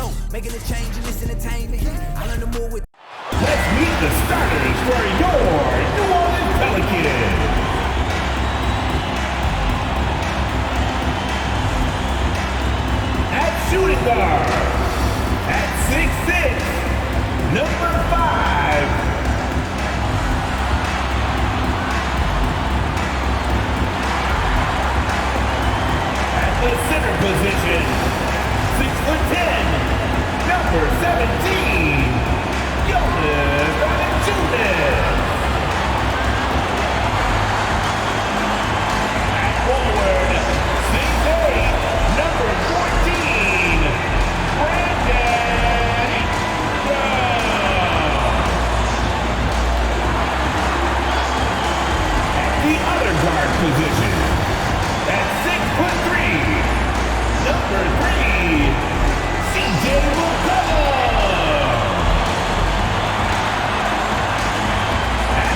Yo, making a change in this entertainment. I learned to move with. Let's meet the starters for your New Orleans Pelicans. At shooting guard, at 6'6", number 5. At the center position, 6'10", number 17. At forward, 6'8", number 14, Brandon Ingram. At the other guard position, at 6'3", number 3, CJ McCollum.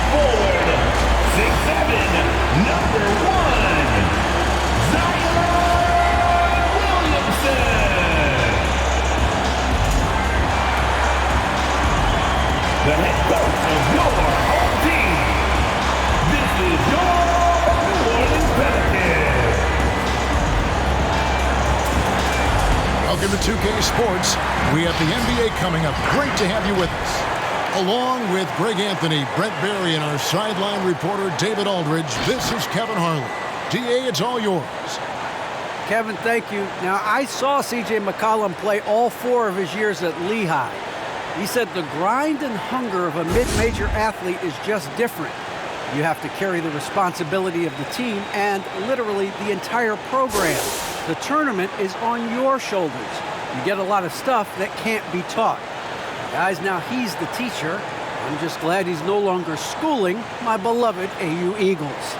Forward, 6'7", number 1, Zion Williamson. The head coach of your home team. This is your New Orleans Pelicans. Welcome to 2K Sports. We have the NBA coming up. Great to have you with us. Along with Greg Anthony, Brent Barry, and our sideline reporter, David Aldridge, this is Kevin Harlan. DA, it's all yours. Kevin, thank you. Now, I saw C.J. McCollum play all 4 of his years at Lehigh. He said the grind and hunger of a mid-major athlete is just different. You have to carry the responsibility of the team and literally the entire program. The tournament is on your shoulders. You get a lot of stuff that can't be taught. Guys, now he's the teacher. I'm just glad he's no longer schooling my beloved AU Eagles.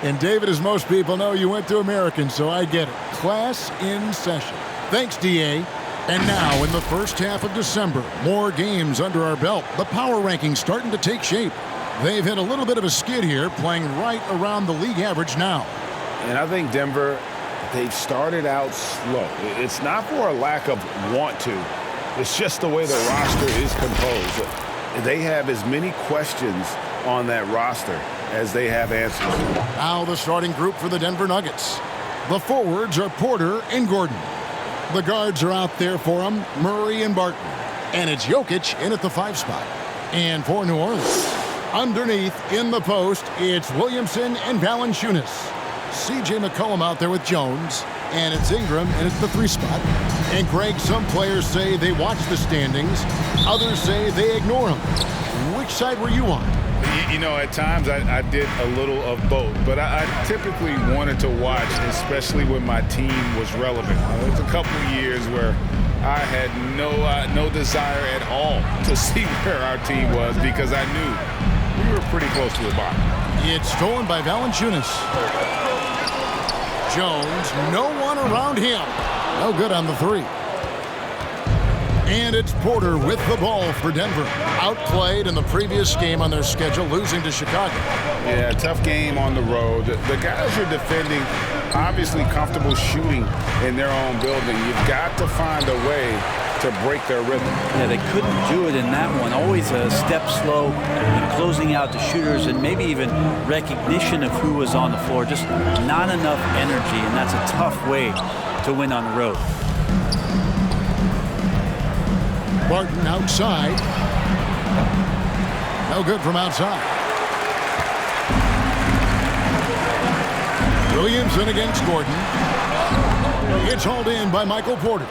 And David, as most people know, you went to American, so I get it. Class in session. Thanks, DA. And now, in the first half of December, more games under our belt. The power rankings starting to take shape. They've hit a little bit of a skid here, playing right around the league average now. And I think Denver, they've started out slow. It's not for a lack of want to. It's just the way the roster is composed. They have as many questions on that roster as they have answers. Now the starting group for the Denver Nuggets. The forwards are Porter and Gordon. The guards are out there for them, Murray and Barton. And it's Jokic in at the 5 spot. And for New Orleans, underneath in the post, it's Williamson and Valanciunas. C.J. McCollum out there with Jones, and it's Ingram in at the 3 spot. And Greg, some players say they watch the standings, others say they ignore them. Which side were you on? You know, at times I did a little of both, but I typically wanted to watch, especially when my team was relevant. There was a couple of years where I had no desire at all to see where our team was because I knew we were pretty close to the bottom. It's stolen by Valanciunas. Jones, no one around him. No good on the 3. And it's Porter with the ball for Denver. Outplayed in the previous game on their schedule, losing to Chicago. Yeah, tough game on the road. The guys are defending, obviously comfortable shooting in their own building. You've got to find a way to break their rhythm. Yeah, they couldn't do it in that one. Always a step slow in closing out the shooters and maybe even recognition of who was on the floor. Just not enough energy, and that's a tough way to win on the road. Barton outside. No good from outside. Williamson against Gordon. It's hauled in by Michael Porter.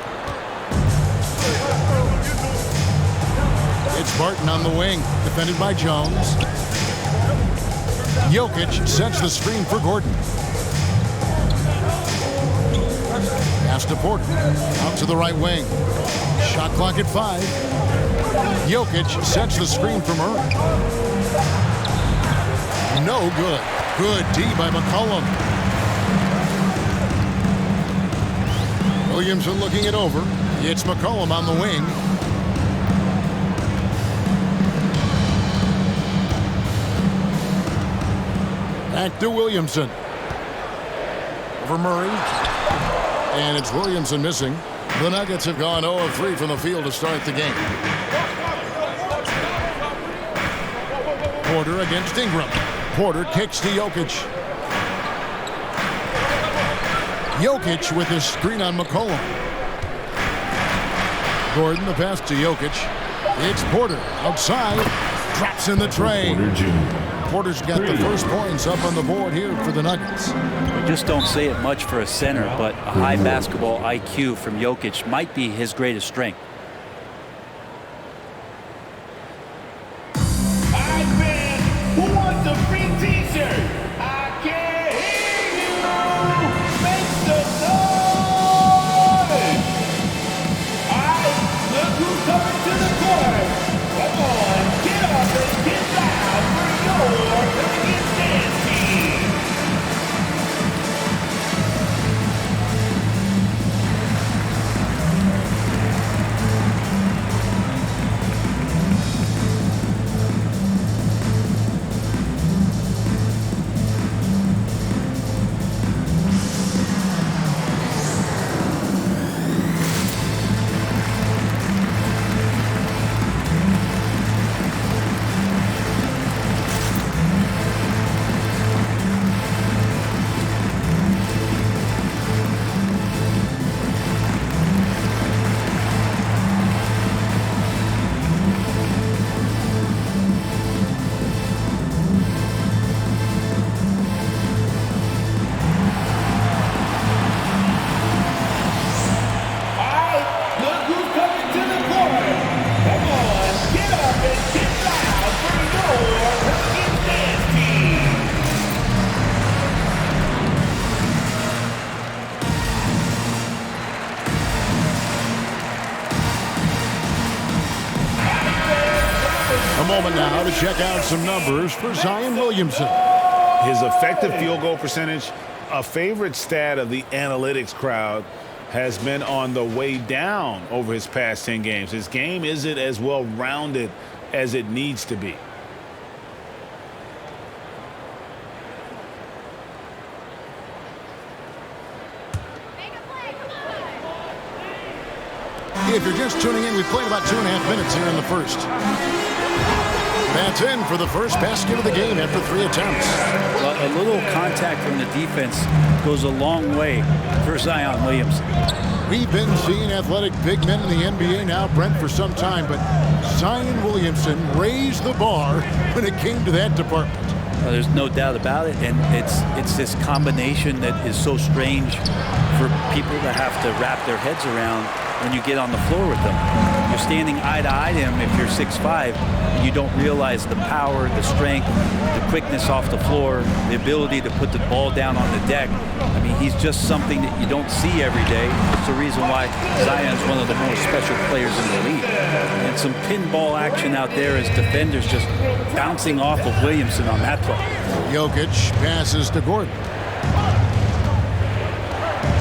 It's Barton on the wing, defended by Jones. Jokic sets the screen for Gordon. Pass to Porter. Out to the right wing. Shot clock at 5. Jokic sets the screen for Murray. No good. Good D by McCollum. Williamson looking it over. It's McCollum on the wing. Back to Williamson. Over Murray. And it's Williamson missing. The Nuggets have gone 0 of 3 from the field to start the game. Porter against Ingram. Porter kicks to Jokic. Jokic with his screen on McCollum. Gordon, the pass to Jokic. It's Porter outside. Drops in the tray. Porter's got the first points up on the board here for the Nuggets. You just don't say it much for a center, but a high basketball IQ from Jokic might be his greatest strength. Who wants a free t-shirt? I can't hear you. Make some noise. All right, look who's coming to the court. Come on, get up and get loud for your Nuggets dance team. Moment now to check out some numbers for Zion Williamson. His effective field goal percentage, a favorite stat of the analytics crowd, has been on the way down over his past 10 games. His game isn't as well-rounded as it needs to be. If you're just tuning in, we've played about 2.5 minutes here in the first. That's in for the first basket of the game after 3 attempts. Well, a little contact from the defense goes a long way for Zion Williamson. We've been seeing athletic big men in the NBA now, Brent, for some time, but Zion Williamson raised the bar when it came to that department. Well, there's no doubt about it, and it's this combination that is so strange for people to have to wrap their heads around when you get on the floor with them. You're standing eye to eye to him if you're 6'5", and you don't realize the power, the strength, the quickness off the floor, the ability to put the ball down on the deck. I mean, he's just something that you don't see every day. It's the reason why Zion's one of the more special players in the league. And some pinball action out there as defenders just bouncing off of Williamson on that play. Jokic passes to Gordon.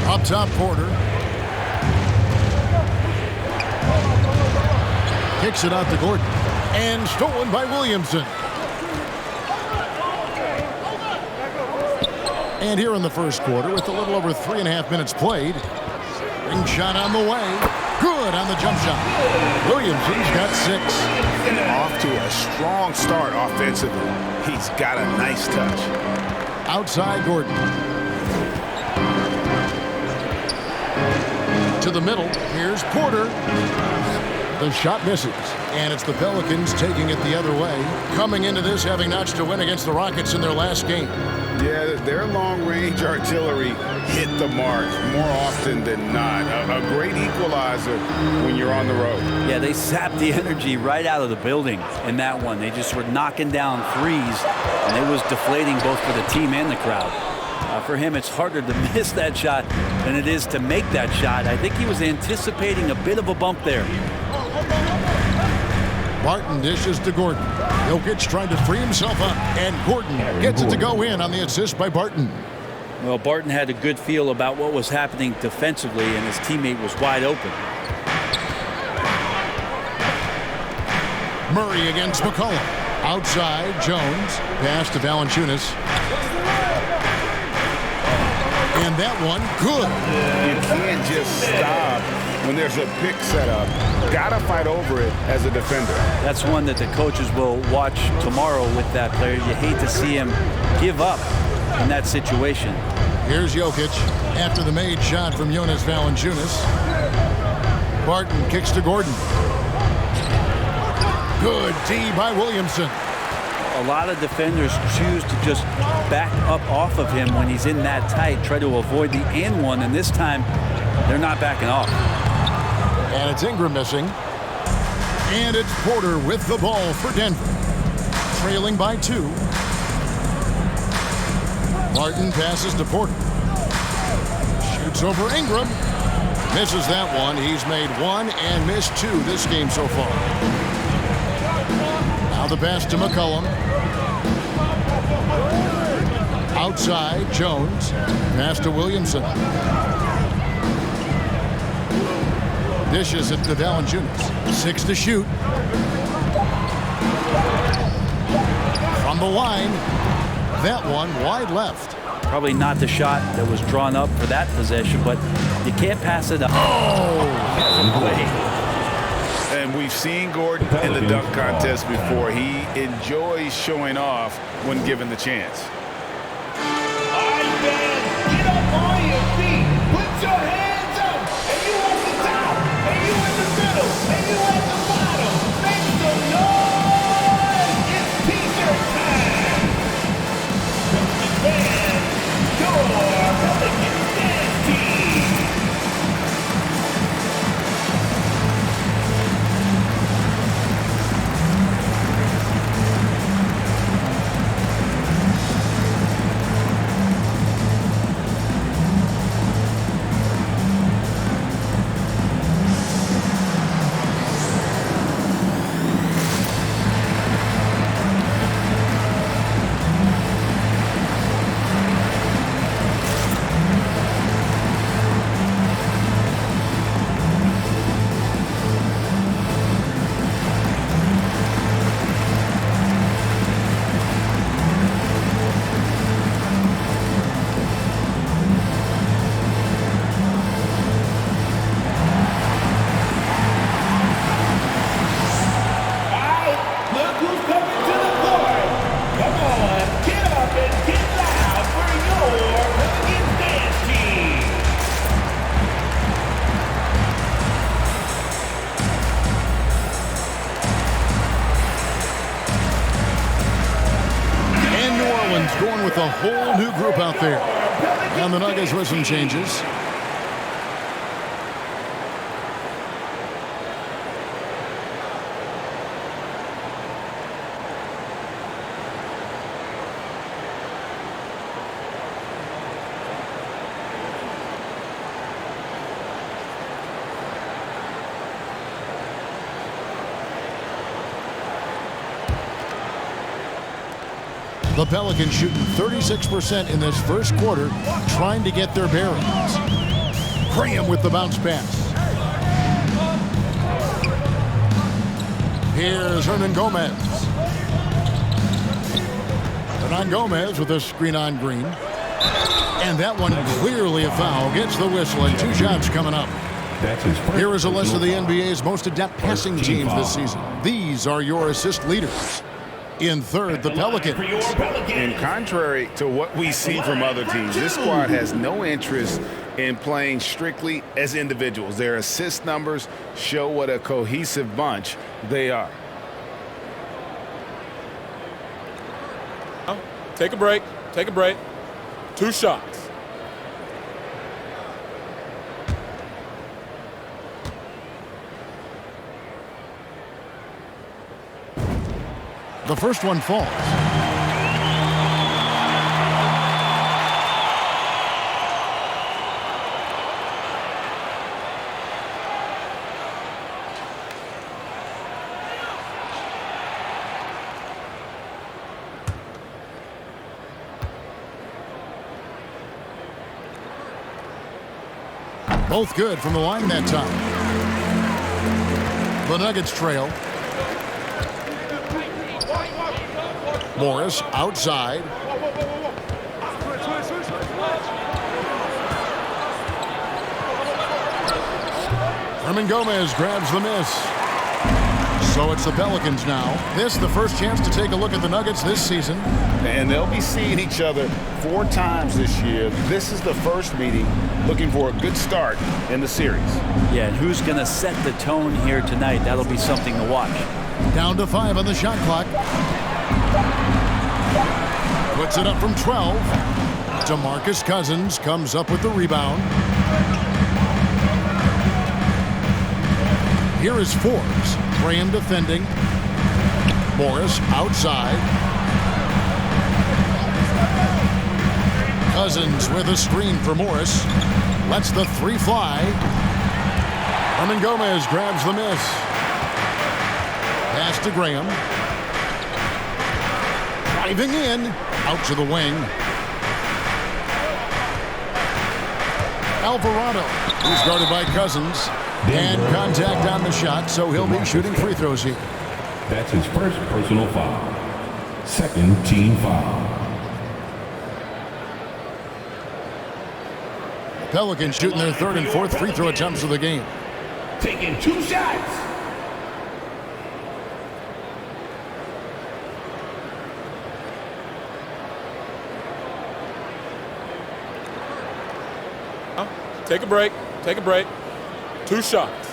Up top, Porter. Kicks it out to Gordon. And stolen by Williamson. And here in the first quarter, with a little over 3.5 minutes played, ring shot on the way. Good on the jump shot. Williamson's got 6. And off to a strong start offensively. He's got a nice touch. Outside Gordon. To the middle. Here's Porter. The shot misses, and it's the Pelicans taking it the other way. Coming into this, having notched a win against the Rockets in their last game. Yeah, their long-range artillery hit the mark more often than not. A great equalizer when you're on the road. Yeah, they sapped the energy right out of the building in that one. They just were knocking down threes, and it was deflating both for the team and the crowd. For him, it's harder to miss that shot than it is to make that shot. I think he was anticipating a bit of a bump there. Barton dishes to Gordon. Jokic trying to free himself up, and Gordon gets it to go in on the assist by Barton. Well, Barton had a good feel about what was happening defensively, and his teammate was wide open. Murray against McCollum. Outside, Jones. Pass to Valanciunas. And that one, good. You can't just stop when there's a pick set up. Gotta fight over it as a defender. That's one that the coaches will watch tomorrow with that player. You hate to see him give up in that situation. Here's Jokic after the made shot from Jonas Valanciunas. Barton kicks to Gordon. Good D by Williamson. A lot of defenders choose to just back up off of him when he's in that tight, try to avoid the and one, and this time they're not backing off. And it's Ingram missing. And it's Porter with the ball for Denver. Trailing by 2. Martin passes to Porter. Shoots over Ingram. Misses that one. He's made 1 and missed 2 this game so far. Now the pass to McCollum. Outside, Jones. Pass to Williamson. Dishes it to Valanciunas. 6 to shoot. From the line. That one wide left. Probably not the shot that was drawn up for that possession, but you can't pass it up. And we've seen Gordon in the dunk contest before. He enjoys showing off when given the chance. All right, fans, get up on your feet. Put your hands up. And you at the top. And you in the middle. And you at the bottom. Make some noise. It's T-shirt time. Fans, your Pelicans dance team. Going with a whole new group out there. And the Nuggets with some changes. The Pelicans shooting 36% in this first quarter, trying to get their bearings. Graham with the bounce pass. Here's Hernan Gomez. Hernan Gomez with a screen on Green. And that one clearly a foul. Gets the whistle and 2 shots coming up. Here is a list of the NBA's most adept passing teams this season. These are your assist leaders. In third, the Pelicans. And contrary to what we see from other teams, this squad has no interest in playing strictly as individuals. Their assist numbers show what a cohesive bunch they are. Take a break. Take a break. 2 shots. The first one falls. Both good from the line that time. The Nuggets trail. Morris outside. Herman Gomez grabs the miss. So it's the Pelicans now. This the first chance to take a look at the Nuggets this season. And they'll be seeing each other 4 times this year. This is the first meeting, looking for a good start in the series. Yeah, and who's going to set the tone here tonight? That'll be something to watch. Down to 5 on the shot clock. Puts it up from 12. DeMarcus Cousins comes up with the rebound. Here is Forbes. Graham defending. Morris outside. Cousins with a screen for Morris. Lets the 3 fly. Herman Gomez grabs the miss. Pass to Graham. Driving in. Out to the wing. Alvarado, who's guarded by Cousins. And contact on the shot, so he'll be shooting free throws here. That's his first personal foul. Second team foul. Pelicans shooting their 3rd and 4th free throw attempts of the game. Taking 2 shots. Take a break. Take a break. 2 shots.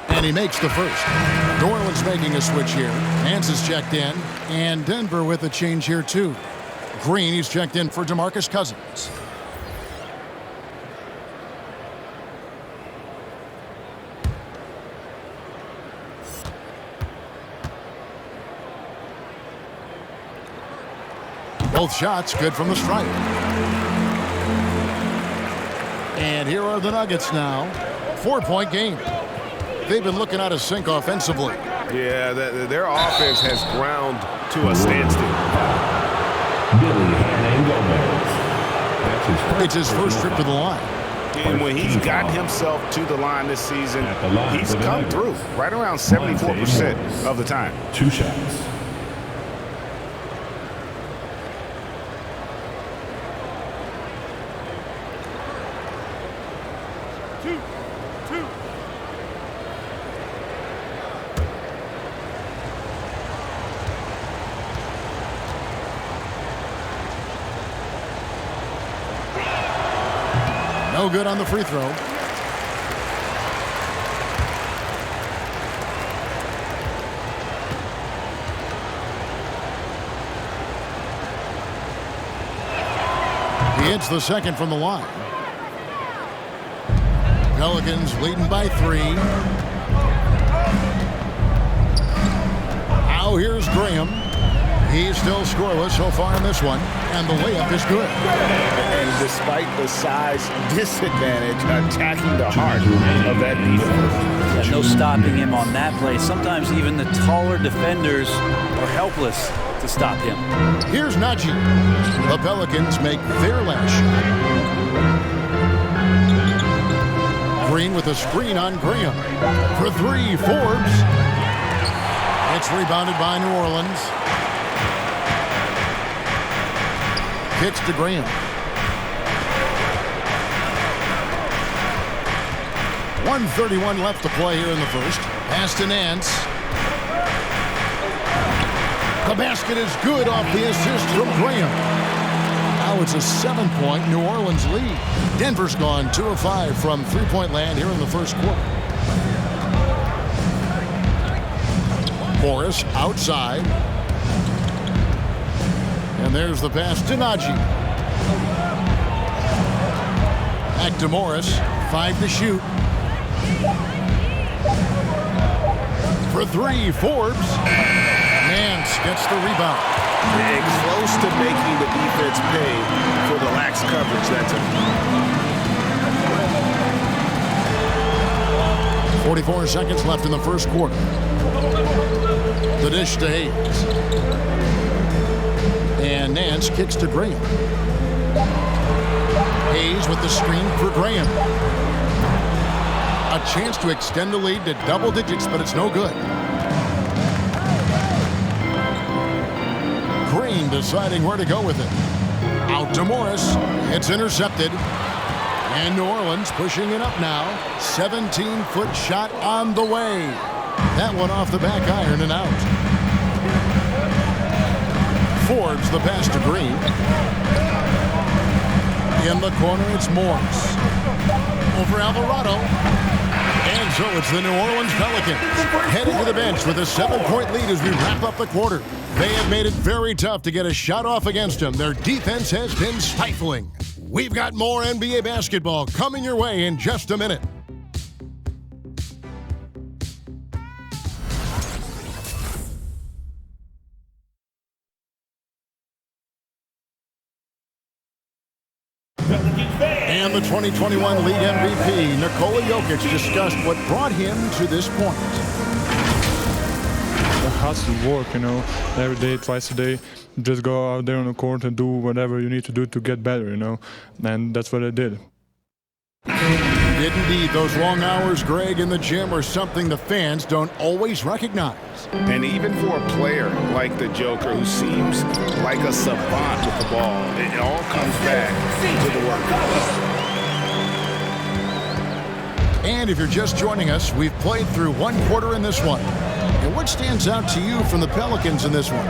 And he makes the first. New Orleans making a switch here. Nance is checked in. And Denver with a change here too. Green, he's checked in for DeMarcus Cousins. Both shots good from the stripe. And here are the Nuggets now. 4-point game. They've been looking out of sync offensively. Yeah, their offense has ground to a standstill. It's his first trip to the line. And when he's gotten himself to the line this season, he's come through right around 74% of the time. 2 shots. No good on the free throw. He hits the second from the line. Pelicans leading by 3. Now here's Graham. He's still scoreless so far in this one, and the layup is good. And despite the size disadvantage, attacking the heart of that defense. Yeah, no stopping him on that play. Sometimes even the taller defenders are helpless to stop him. Here's Najee. The Pelicans make their last shot. Green with a screen on Graham. For 3, Forbes. It's rebounded by New Orleans. Kicks to Graham. 1:31 left to play here in the first. Pass to Nance. The basket is good off the assist from Graham. Now it's a 7-point New Orleans lead. Denver's gone 2 of 5 from 3-point land here in the first quarter. Morris outside. And there's the pass to Najee. Back to Morris. 5 to shoot. For 3, Forbes. Nance gets the rebound. And close to making the defense pay for the lax coverage that time. 44 seconds left in the first quarter. The dish to Hayes. And Nance kicks to Graham. Hayes with the screen for Graham. A chance to extend the lead to double digits, but it's no good. Green deciding where to go with it. Out to Morris. It's intercepted. And New Orleans pushing it up now. 17-foot shot on the way. That one off the back iron and out. Forbes the pass to Green. In the corner, it's Morris. Over Alvarado. And so it's the New Orleans Pelicans heading to the bench with a 7-point lead as we wrap up the quarter. They have made it very tough to get a shot off against them. Their defense has been stifling. We've got more NBA basketball coming your way in just a minute. And the 2021 League MVP, Nikola Jokic, discussed what brought him to this point. It has to work, every day, twice a day. Just go out there on the court and do whatever you need to do to get better, and that's what I did. Indeed, those long hours, Greg, in the gym are something the fans don't always recognize. And even for a player like the Joker, who seems like a savant with the ball, it all comes back to the work. And if you're just joining us, we've played through one quarter in this one. And what stands out to you from the Pelicans in this one?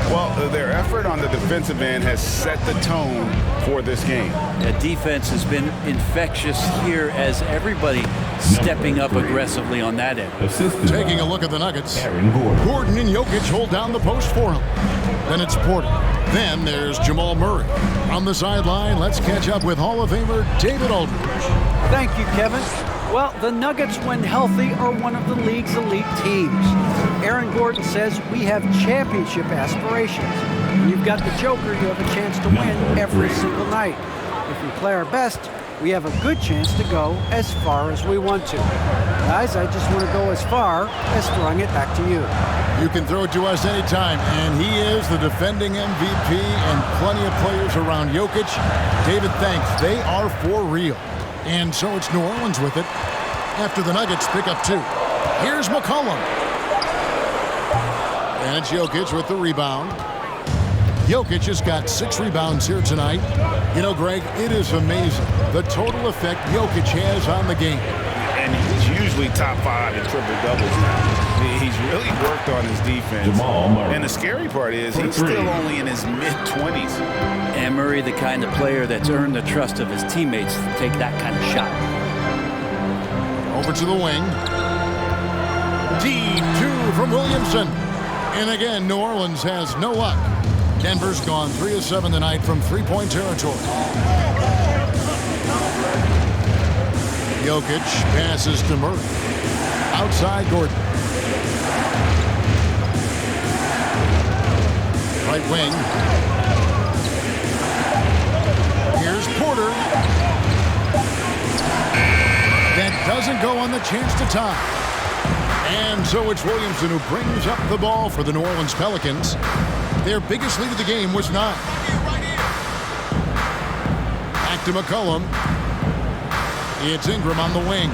Well, their effort on the defensive end has set the tone for this game. The defense has been infectious here as everybody stepping up aggressively on that end. Taking a look at the Nuggets. Gordon and Jokic hold down the post for him. Then it's Porter. Then there's Jamal Murray. On the sideline, let's catch up with Hall of Famer David Aldridge. Thank you, Kevin. Well, the Nuggets, when healthy, are one of the league's elite teams. Aaron Gordon says we have championship aspirations. When you've got the Joker, you have a chance to win every single night. If we play our best, we have a good chance to go as far as we want to. Guys, I just want to go as far as throwing it back to you. You can throw it to us anytime, and he is the defending MVP and plenty of players around Jokic. David, thanks. They are for real. And so it's New Orleans with it after the Nuggets pick up 2. Here's McCollum. And it's Jokic with the rebound. Jokic has got 6 rebounds here tonight. Greg, it is amazing the total effect Jokic has on the game. And he's usually top 5 in triple-doubles now. He's really worked on his defense. And the scary part is he's still only in his mid-20s. And Murray, the kind of player that's earned the trust of his teammates to take that kind of shot. Over to the wing. Deep 2 from Williamson. And again, New Orleans has no luck. Denver's gone 3 of 7 tonight from 3-point territory. Jokic passes to Murray. Outside Gordon. Right wing. Here's Porter. That doesn't go on the chance to tie. And so it's Williamson who brings up the ball for the New Orleans Pelicans. Their biggest lead of the game was 9. Back to McCollum. It's Ingram on the wing.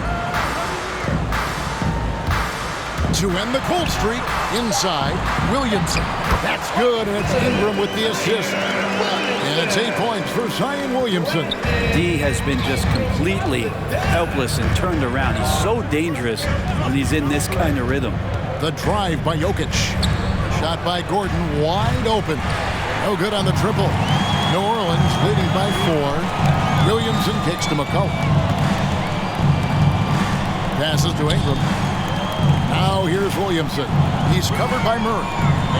To end the cold streak, inside, Williamson. That's good, and it's Ingram with the assist. And it's 8 points for Zion Williamson. D has been just completely helpless and turned around. He's so dangerous when he's in this kind of rhythm. The drive by Jokic. Shot by Gordon, wide open. No good on the triple. New Orleans leading by 4. Williamson kicks to McCollum. Passes to Ingram. Now here's Williamson. He's covered by Murray.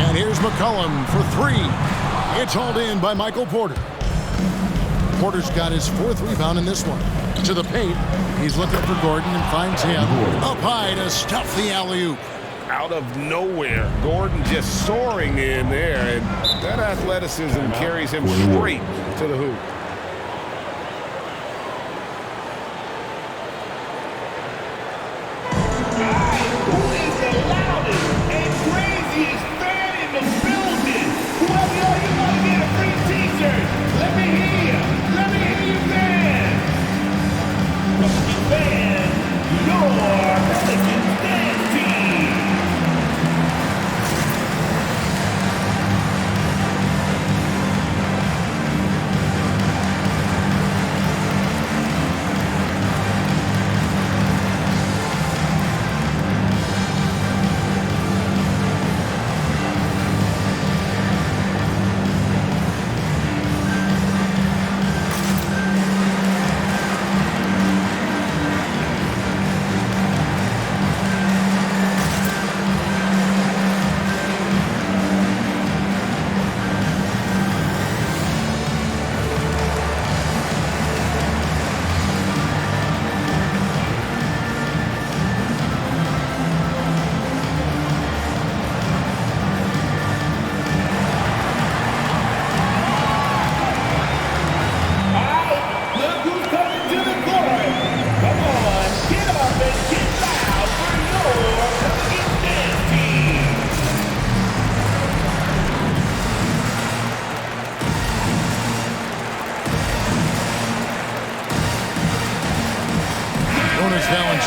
And here's McCollum for 3. It's hauled in by Michael Porter. Porter's got his 4th rebound in this one. To the paint. He's looking for Gordon and finds him. Up high to stuff the alley-oop. Out of nowhere, Gordon just soaring in there, and that athleticism carries him straight to the hoop.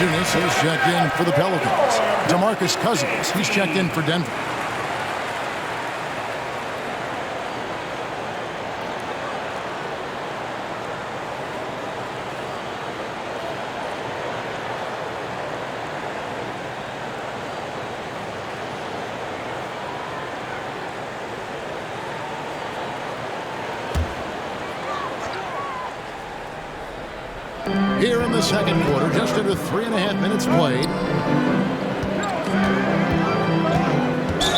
Valanciunas, he's checked in for the Pelicans. DeMarcus Cousins, he's checked in for Denver. Here in the second quarter, just under 3.5 minutes played.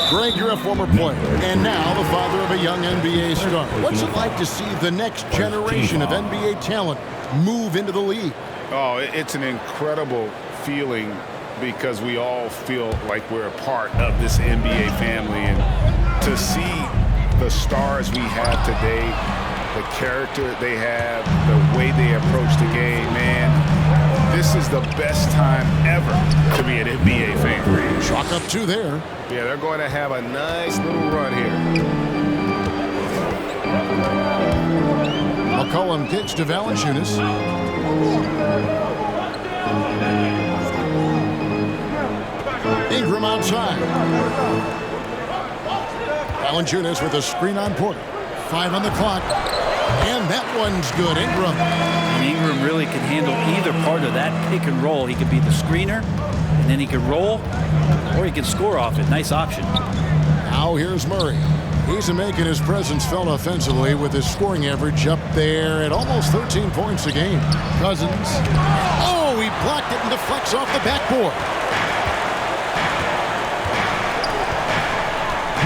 Greg, you're a former player, and now the father of a young NBA star. What's it like to see the next generation of NBA talent move into the league? Oh, it's an incredible feeling because we all feel like we're a part of this NBA family. And to see the stars we have today, the character they have, the way they approach the game, man, this is the best time ever to be an NBA fan. Chalk up 2 there. Yeah, they're going to have a nice little run here. McCollum kicks to Valanciunas. Ingram outside. Valanciunas with a screen on Porter. 5 on the clock. And that one's good. Ingram. And Ingram really can handle either part of that pick and roll. He could be the screener, and then he could roll, or he can score off it. Nice option. Now here's Murray. He's making his presence felt offensively with his scoring average up there at almost 13 points a game. Cousins. Oh, he blocked it and deflects off the backboard.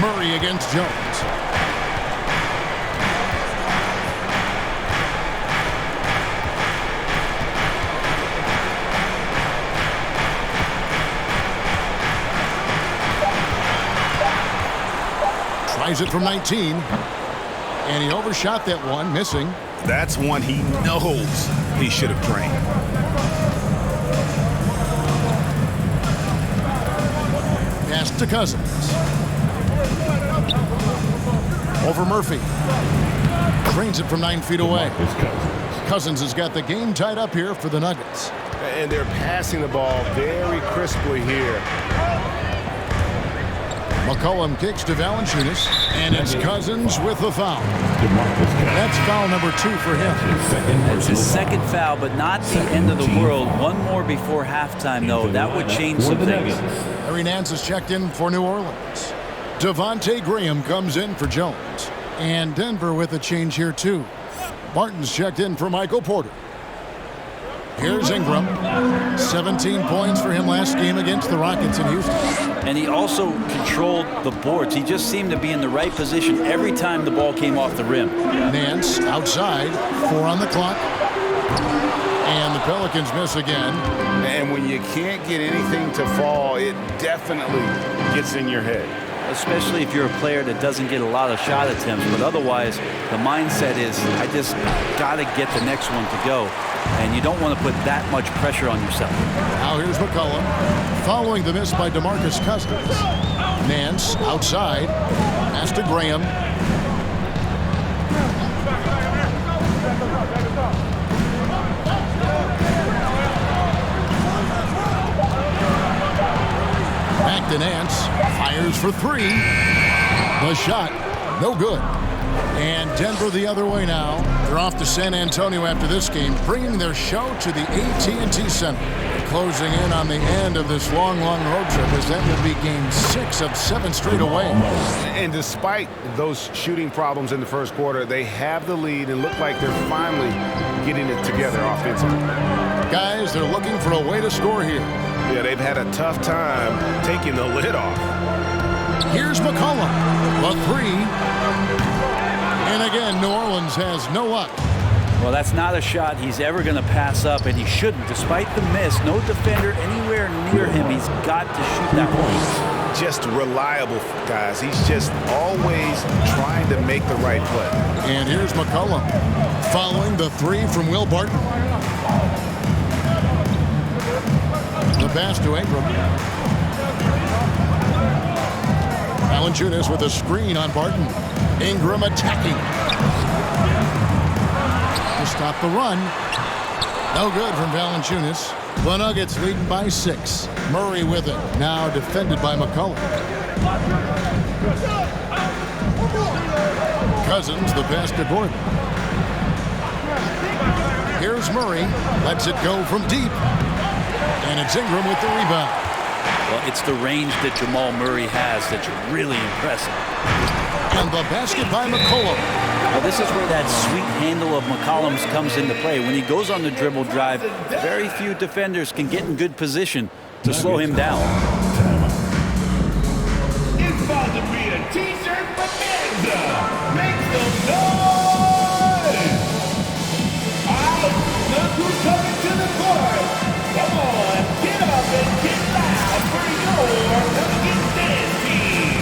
Murray against Jones. Tries it from 19, and he overshot that one, missing. That's one he knows he should have drained. Pass to Cousins. Over Murphy. Drains it from 9 feet away. Cousins has got the game tied up here for the Nuggets. And they're passing the ball very crisply here. McCollum kicks to Valanciunas, and it's Cousins with the foul. That's foul number 2 for him. That's his second foul, but not the end of the world. One more before halftime, though. That would change some things. Larry Nance is checked in for New Orleans. Devontae Graham comes in for Jones. And Denver with a change here, too. Martin's checked in for Michael Porter. Here's Ingram. 17 points for him last game against the Rockets in Houston. And he also controlled the boards. He just seemed to be in the right position every time the ball came off the rim. Nance outside. 4 on the clock. And the Pelicans miss again. And when you can't get anything to fall, it definitely gets in your head. Especially if you're a player that doesn't get a lot of shot attempts. But otherwise, the mindset is, I just got to get the next one to go. And you don't want to put that much pressure on yourself. Now here's McCollum. Following the miss by DeMarcus Cousins. Nance outside. Pass to Graham. Back to Nance. Fires for 3. The shot, no good. And Denver the other way now. They're off to San Antonio after this game, bringing their show to the AT&T Center. Closing in on the end of this long, long road trip, as that will be game 6 of 7 straight away. And despite those shooting problems in the first quarter, they have the lead and look like they're finally getting it together offensively. Guys, they're looking for a way to score here. Yeah, they've had a tough time taking the lid off. Here's McCollum. The 3. And again, New Orleans has no luck. Well, that's not a shot he's ever going to pass up, and he shouldn't. Despite the miss, no defender anywhere near him. He's got to shoot that one. Just reliable, guys. He's just always trying to make the right play. And here's McCollum following the 3 from Will Barton. The pass to Ingram. Valanciunas with a screen on Barton. Ingram attacking. To stop the run. No good from Valanciunas. The Nuggets leading by 6. Murray with it. Now defended by McCollum. Cousins, the pass to Gordon. Here's Murray. Lets it go from deep. And it's Ingram with the rebound. Well, it's the range that Jamal Murray has that's really impressive. And the basket by McCollum. Well, this is where that sweet handle of McCollum's comes into play. When he goes on the dribble drive, very few defenders can get in good position to slow him down. It's about to be a t-shirt bonanza. Make some noise. All right, look who's coming to the court. Come on, get up and get loud for your Pelicans dance team.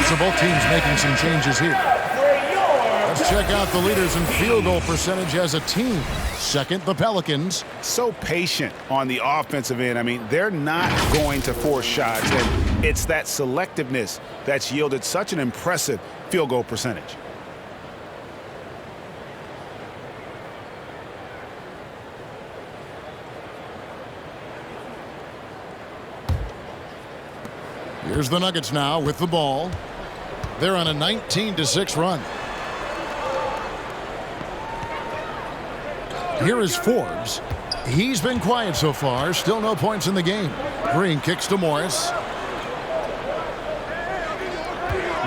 So both teams making some changes here. Let's check out the leaders in field goal percentage as a team. Second, the Pelicans. So patient on the offensive end. I mean, they're not going to force shots, and it's that selectiveness that's yielded such an impressive field goal percentage. Here's the Nuggets now with the ball. They're on a 19-6 run. Here is Forbes. He's been quiet so far. Still no points in the game. Green kicks to Morris.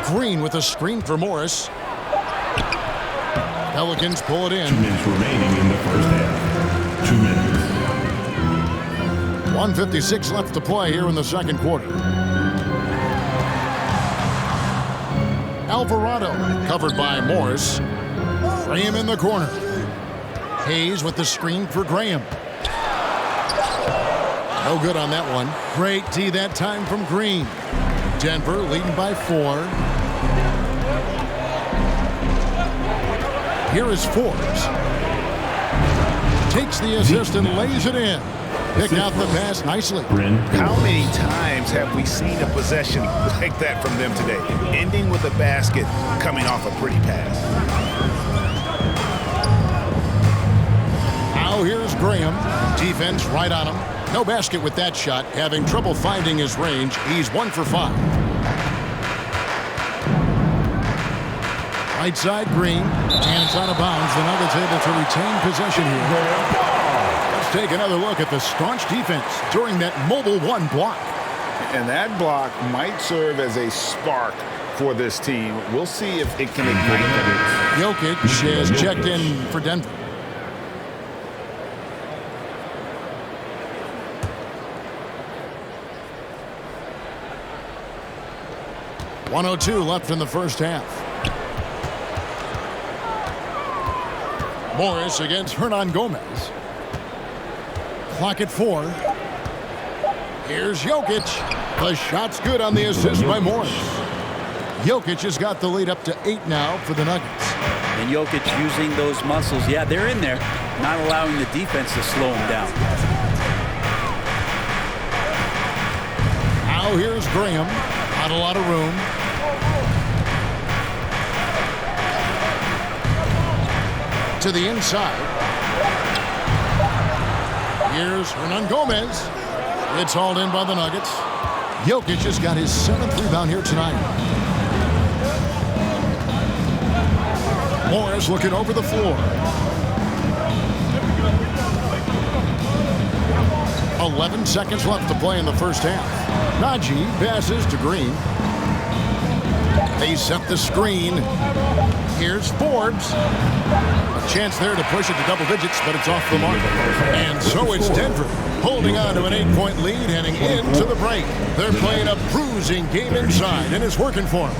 Green with a screen for Morris. Pelicans pull it in. 2 minutes remaining in the first half. 2 minutes. 1:56 left to play here in the second quarter. Alvarado covered by Morris. Graham in the corner. Hayes with the screen for Graham. No good on that one. Great D that time from Green. Denver leading by 4. Here is Forbes. Takes the assist and lays it in. Picked out the pass nicely. How many times have we seen a possession like that from them today? Ending with a basket, coming off a pretty pass. Now here's Graham. Defense right on him. No basket with that shot. Having trouble finding his range. He's 1 for 5. Right side Green. And it's out of bounds. The Nuggets able to retain possession here. Let's take another look at the staunch defense during that mobile 1 block. And that block might serve as a spark for this team. We'll see if it can ignite them. Jokic has checked in for Denver. .102 left in the first half. Morris against Hernan Gomez. Clock at 4. Here's Jokic. The shot's good on the assist by Morris. Jokic has got the lead up to 8 now for the Nuggets. And Jokic using those muscles. Yeah, they're in there, not allowing the defense to slow him down. Now here's Graham. Not a lot of room. To the inside. Here's Hernan Gomez. It's hauled in by the Nuggets. Jokic has got his 7th rebound here tonight. Morris looking over the floor. 11 seconds left to play in the first half. Najee passes to Green. They set the screen. Here's Forbes. A chance there to push it to double digits, but it's off the mark. And so it's Denver holding on to an 8-point lead heading into the break. They're playing a bruising game inside, and it's working for them.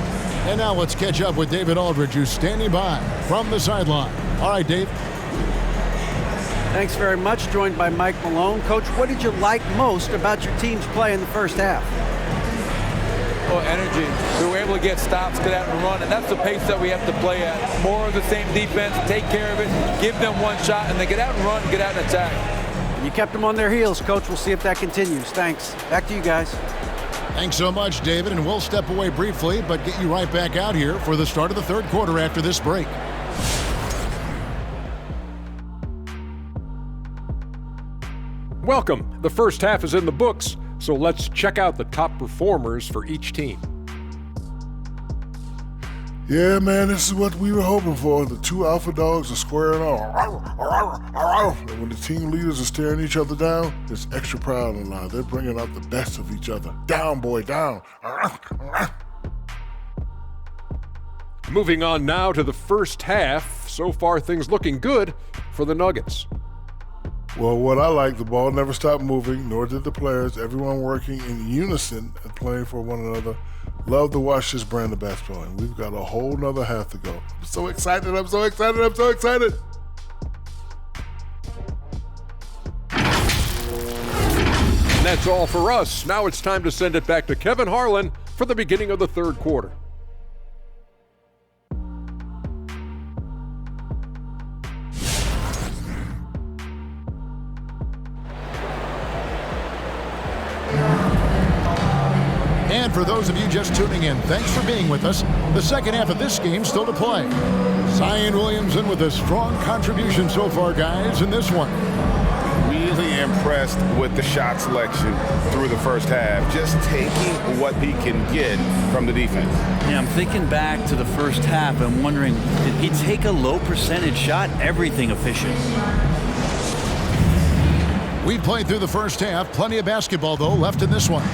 And now let's catch up with David Aldridge, who's standing by from the sideline. All right, Dave. Thanks very much. Joined by Mike Malone. Coach, what did you like most about your team's play in the first half? Well, energy. We were able to get stops, get out and run, and that's the pace that we have to play at. More of the same defense, take care of it, give them one shot, and then get out and run, get out and attack. You kept them on their heels, Coach. We'll see if that continues. Thanks. Back to you guys. Thanks so much, David, and we'll step away briefly, but get you right back out here for the start of the third quarter after this break. Welcome. The first half is in the books, so let's check out the top performers for each team. Yeah, man, this is what we were hoping for. The two alpha dogs are squaring off. And when the team leaders are staring each other down, there's extra pride on the line. They're bringing out the best of each other. Down, boy, down. Moving on now to the first half. So far, things looking good for the Nuggets. Well, what I like, the ball never stopped moving, nor did the players. Everyone working in unison and playing for one another. Love to watch this brand of basketball, and we've got a whole nother half to go. I'm so excited, I'm so excited, I'm so excited. And that's all for us. Now it's time to send it back to Kevin Harlan for the beginning of the third quarter. And for those of you just tuning in, thanks for being with us. The second half of this game still to play. Zion Williamson with a strong contribution so far, guys, in this one. Really impressed with the shot selection through the first half. Just taking what he can get from the defense. Yeah, I'm thinking back to the first half and wondering, did he take a low percentage shot? Everything efficient. We played through the first half. Plenty of basketball, though, left in this one.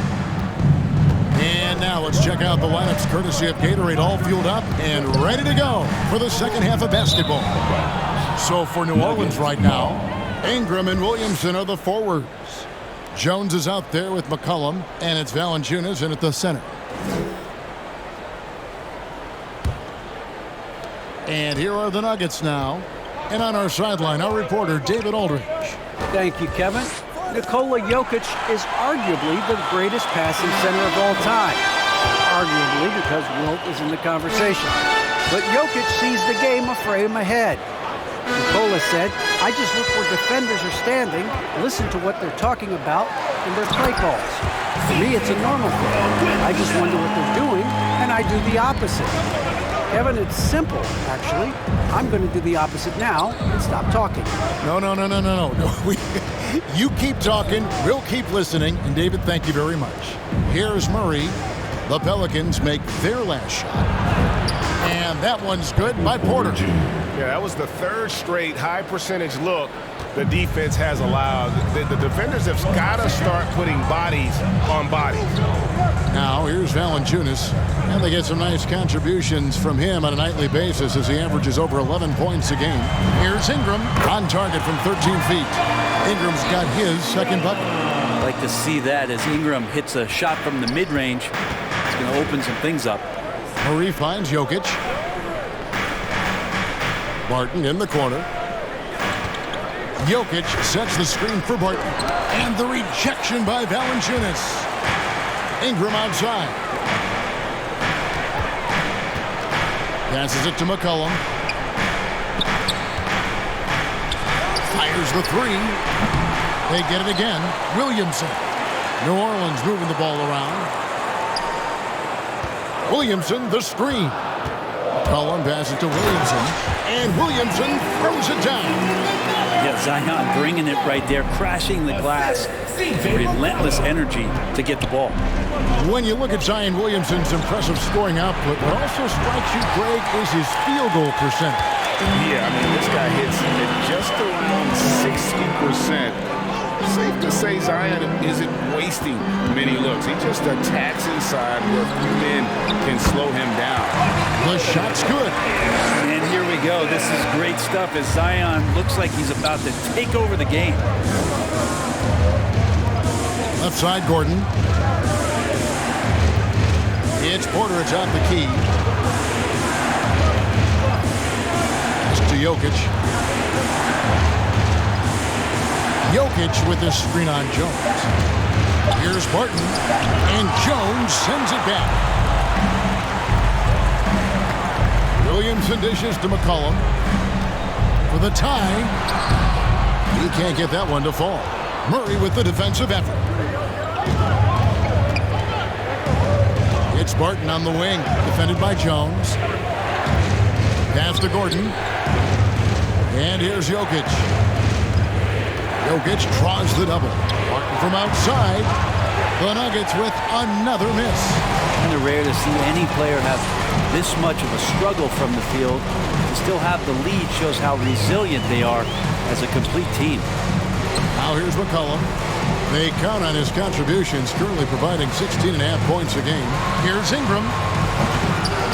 And now let's check out the lineups courtesy of Gatorade, all fueled up and ready to go for the second half of basketball. So for New Orleans right now, Ingram and Williamson are the forwards. Jones is out there with McCollum, and it's Valanciunas in at the center. And here are the Nuggets now. And on our sideline, our reporter, David Aldridge. Thank you, Kevin. Nikola Jokic is arguably the greatest passing center of all time. Arguably because Wilt is in the conversation. But Jokic sees the game a frame ahead. Nikola said, I just look where defenders are standing, listen to what they're talking about, and their play calls. For me, it's a normal thing. I just wonder what they're doing, and I do the opposite. Kevin, it's simple, actually. I'm going to do the opposite now and stop talking. No. You keep talking, we'll keep listening, and David, thank you very much. Here's Murray. The Pelicans make their last shot. And that one's good by Porter. Yeah, that was the third straight high percentage look the defense has allowed. The defenders have got to start putting bodies on bodies. Now here's Valanciunas, and they get some nice contributions from him on a nightly basis as he averages over 11 points a game. Here's Ingram on target from 13 feet. Ingram's got his second bucket. I'd like to see that as Ingram hits a shot from the mid-range. It's going to open some things up. Murray finds Jokic. Barton in the corner. Jokic sets the screen for Barton. And the rejection by Valanciunas. Ingram outside. Passes it to McCollum. Fires the three. They get it again. Williamson. New Orleans moving the ball around. Williamson, the screen. McCollum passes it to Williamson. And Williamson throws it down. Yeah, Zion bringing it right there, crashing the glass. Relentless energy to get the ball. When you look at Zion Williamson's impressive scoring output, what also strikes you, Greg, is his field goal percentage. Yeah, I mean, this guy hits at just around 60%. Safe to say Zion isn't wasting many looks. He just attacks inside where few men can slow him down. The shot's good. And here we go. This is great stuff as Zion looks like he's about to take over the game. Left side, Gordon. It's Porter atop the key. It's to Jokic. Jokic with this screen on Jones. Here's Barton. And Jones sends it back. Williamson dishes to McCollum. For the tie. He can't get that one to fall. Murray with the defensive effort. It's Barton on the wing, defended by Jones. Pass to Gordon. And here's Jokic. Jokic draws the double. Barton from outside. The Nuggets with another miss. Kind of rare to see any player have this much of a struggle from the field. To still have the lead shows how resilient they are as a complete team. Now here's McCollum. They count on his contributions, currently providing 16.5 points a game. Here's Ingram.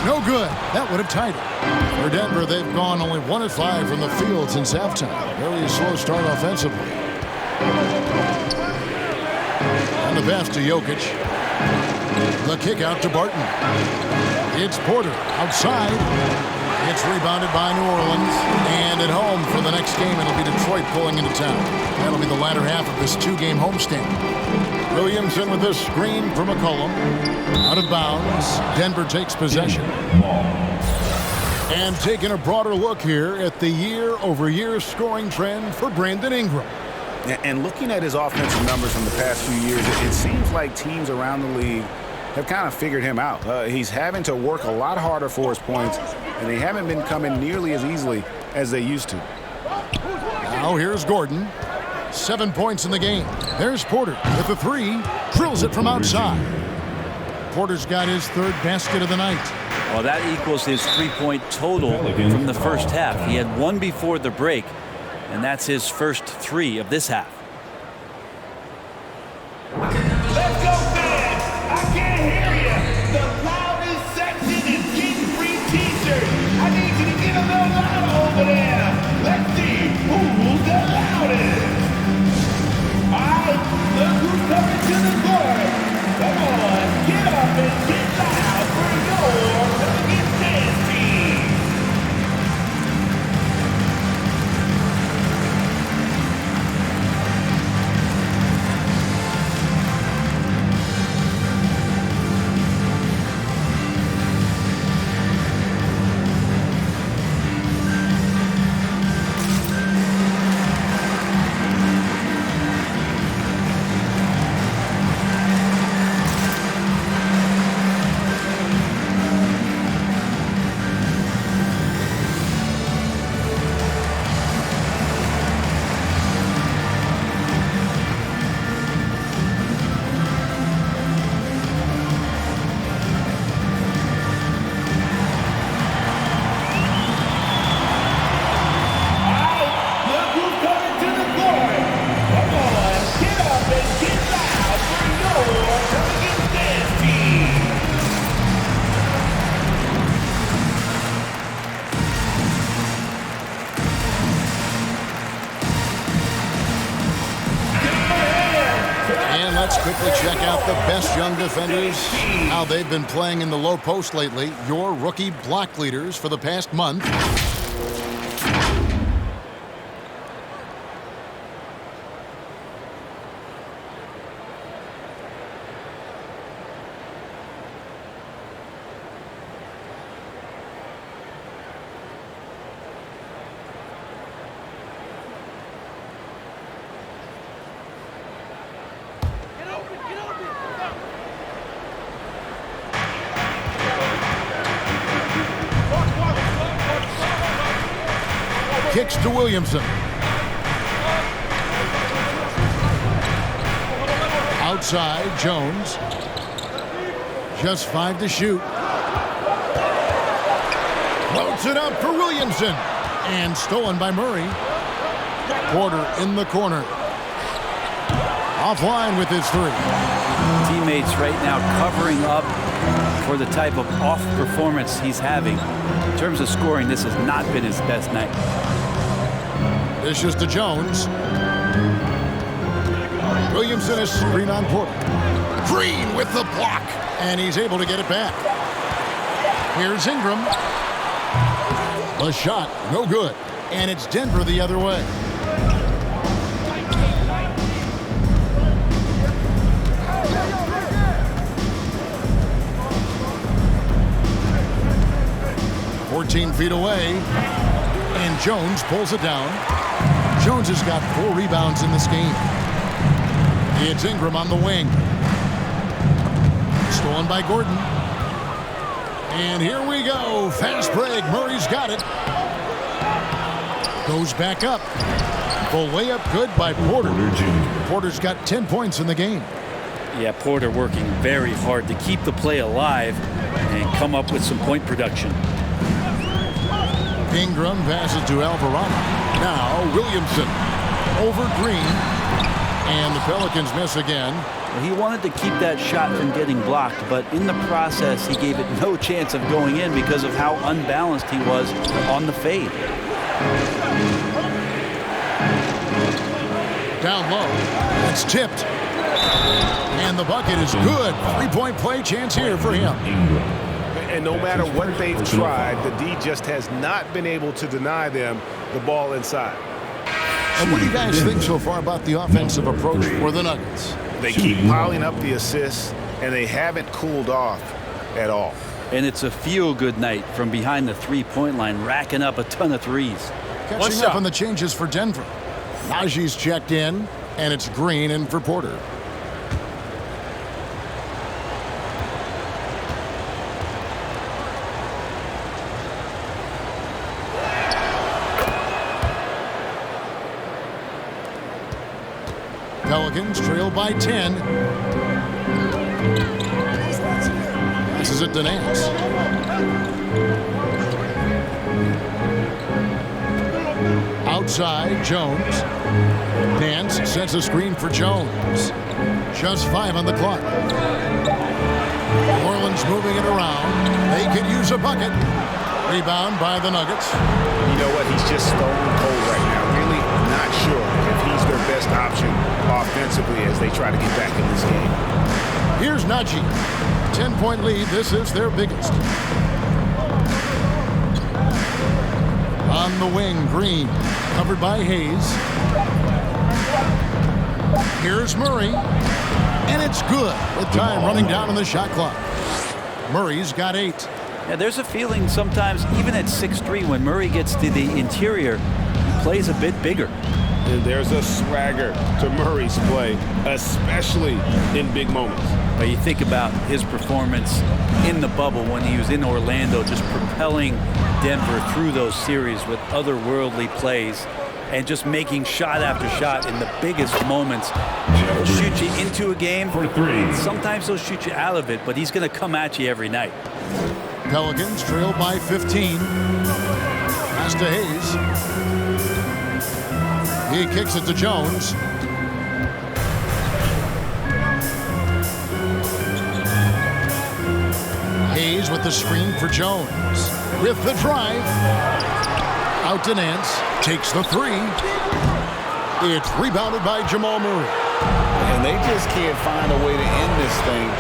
No good. That would have tied it. For Denver, they've gone only 1 of 5 from the field since halftime. Very slow start offensively. And the pass to Jokic. The kick out to Barton. It's Porter outside. It's rebounded by New Orleans. And at home for the next game, it'll be Detroit pulling into town. That'll be the latter half of this 2-game homestand. Williamson with this screen for McCollum. Out of bounds. Denver takes possession. And taking a broader look here at the year-over-year scoring trend for Brandon Ingram. And looking at his offensive numbers from the past few years, it seems like teams around the league have kind of figured him out. He's having to work a lot harder for his points, and they haven't been coming nearly as easily as they used to. Now here's Gordon. 7 points in the game. There's Porter with the 3. Drills it from outside. Porter's got his 3rd basket of the night. Well, that equals his 3-point total from the first half. He had 1 before the break, and that's his first 3 of this half. Let's go, fans! I can't hear you! The loudest section is getting free t-shirts! I need you to get a little louder over there! Let's see who's the loudest! Alright, look who's coming to the court! Come on, get up and get loud for your Nuggets dance team! Let's quickly check out the best young defenders, how they've been playing in the low post lately. Your rookie block leaders for the past month. Kicks to Williamson. Outside, Jones. Just 5 to shoot. Floats it up for Williamson. And stolen by Murray. Porter in the corner. Offline with his three. Teammates right now covering up for the type of off performance he's having. In terms of scoring, this has not been his best night. Dishes to Jones. Williamson is screen on Porter. Green with the block. And he's able to get it back. Here's Ingram. The shot, no good. And it's Denver the other way. Feet away, and Jones pulls it down. Jones has got 4 rebounds in this game. It's Ingram on the wing. Stolen by Gordon. And here we go. Fast break. Murray's got it. Goes back up. Full layup good by Porter. Porter's got 10 points in the game. Yeah, Porter working very hard to keep the play alive and come up with some point production. Ingram passes to Alvarado. Now Williamson over Green. And the Pelicans miss again. Well, he wanted to keep that shot from getting blocked, but in the process, he gave it no chance of going in because of how unbalanced he was on the fade. Down low. It's tipped. And the bucket is good. 3-point play chance here for him. And no matter what they've tried, the D just has not been able to deny them the ball inside. And what do you guys think so far about the offensive approach for the Nuggets? They keep piling up the assists, and they haven't cooled off at all. And it's a feel-good night from behind the three-point line, racking up a ton of threes. Catching up on the changes for Denver. Najee's checked in, and it's Green in for Porter. Pelicans trail by 10. Passes it to Nance. Outside, Jones. Nance sets a screen for Jones. Just 5 on the clock. New Orleans moving it around. They could use a bucket. Rebound by the Nuggets. You know what? He's just stone cold right now. Really not sure if he's their best option offensively as they try to get back in this game. Here's Najee. 10-point lead. This is their biggest. On the wing, Green. Covered by Hayes. Here's Murray. And it's good with time running down on the shot clock. Murray's got 8. Yeah, there's a feeling sometimes, even at 6'3", when Murray gets to the interior, he plays a bit bigger. And there's a swagger to Murray's play, especially in big moments. But you think about his performance in the bubble when he was in Orlando, just propelling Denver through those series with otherworldly plays and just making shot after shot in the biggest moments. He'll shoot you into a game. Sometimes he'll shoot you out of it, but he's going to come at you every night. Pelicans trail by 15. Pass to Hayes. He kicks it to Jones. Hayes with the screen for Jones. With the drive. Out to Nance. Takes the 3. It's rebounded by Jamal Murray. And they just can't find a way to end this thing.